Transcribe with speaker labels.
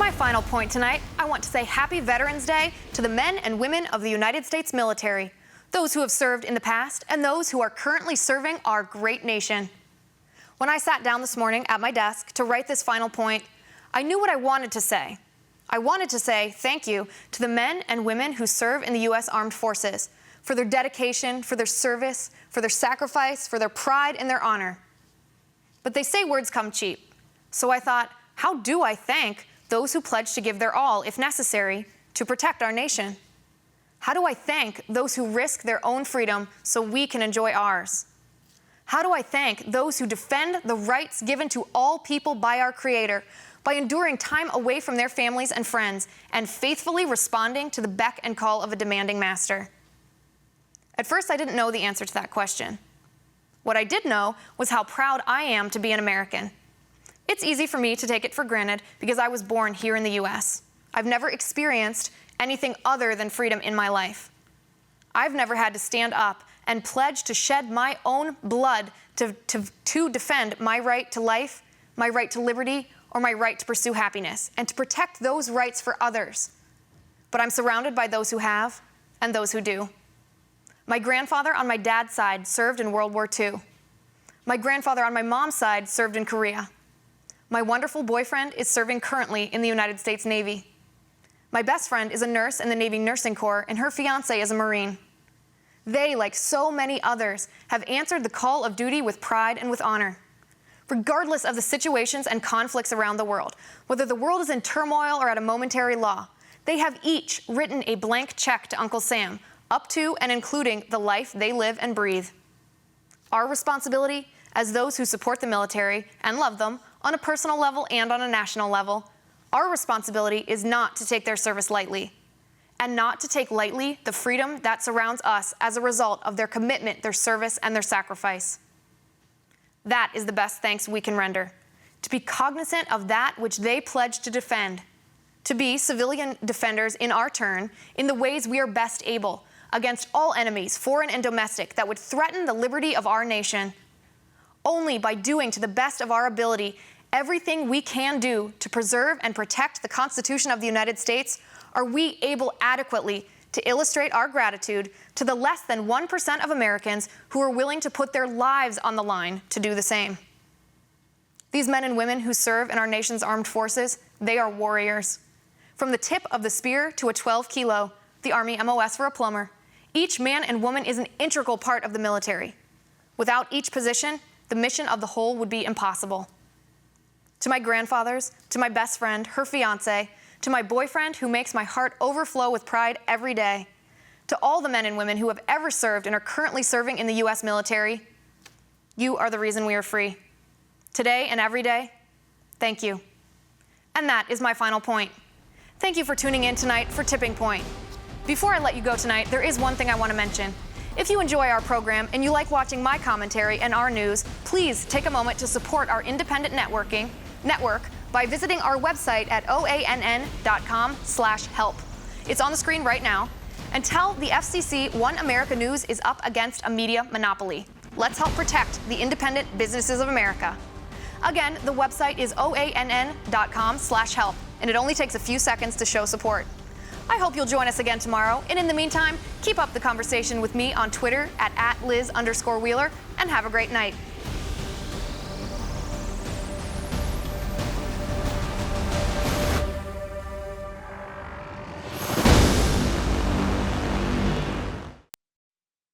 Speaker 1: my final point tonight, I want to say Happy Veterans Day to the men and women of the United States military, those who have served in the past and those who are currently serving our great nation. When I sat down this morning at my desk to write this final point, I knew what I wanted to say. I wanted to say thank you to the men and women who serve in the U.S. Armed Forces for their dedication, for their service, for their sacrifice, for their pride and their honor. But they say words come cheap. So I thought, how do I thank those who pledge to give their all, if necessary, to protect our nation? How do I thank those who risk their own freedom so we can enjoy ours? How do I thank those who defend the rights given to all people by our Creator by enduring time away from their families and friends and faithfully responding to the beck and call of a demanding master? At first, I didn't know the answer to that question. What I did know was how proud I am to be an American. It's easy for me to take it for granted because I was born here in the U.S. I've never experienced anything other than freedom in my life. I've never had to stand up and pledge to shed my own blood to defend my right to life, my right to liberty, or my right to pursue happiness, and to protect those rights for others. But I'm surrounded by those who have and those who do. My grandfather on my dad's side served in World War II. My grandfather on my mom's side served in Korea. My wonderful boyfriend is serving currently in the United States Navy. My best friend is a nurse in the Navy Nursing Corps, and her fiancé is a Marine. They, like so many others, have answered the call of duty with pride and with honor. Regardless of the situations and conflicts around the world, whether the world is in turmoil or at a momentary lull, they have each written a blank check to Uncle Sam, up to and including the life they live and breathe. Our responsibility, as those who support the military and love them on a personal level and on a national level, our responsibility is not to take their service lightly, and not to take lightly the freedom that surrounds us as a result of their commitment, their service, and their sacrifice. That is the best thanks we can render, to be cognizant of that which they pledge to defend, to be civilian defenders in our turn in the ways we are best able against all enemies, foreign and domestic, that would threaten the liberty of our nation. Only by doing to the best of our ability everything we can do to preserve and protect the Constitution of the United States are we able adequately to illustrate our gratitude to the less than 1% of Americans who are willing to put their lives on the line to do the same. These men and women who serve in our nation's armed forces, they are warriors. From the tip of the spear to a 12 kilo, the Army MOS for a plumber, each man and woman is an integral part of the military. Without each position, the mission of the whole would be impossible. To my grandfathers, to my best friend, her fiancé, to my boyfriend who makes my heart overflow with pride every day, to all the men and women who have ever served and are currently serving in the U.S. military, you are the reason we are free. Today and every day, thank you. And that is my final point. Thank you for tuning in tonight for Tipping Point. Before I let you go tonight, there is one thing I want to mention. If you enjoy our program and you like watching my commentary and our news, please take a moment to support our independent network by visiting our website at oann.com/help. It's on the screen right now. And tell the FCC One America News is up against a media monopoly. Let's help protect the independent businesses of America. Again, the website is oann.com/help, and it only takes a few seconds to show support. I hope you'll join us again tomorrow, and in the meantime, keep up the conversation with me on Twitter at @Liz_Wheeler, and have a great night.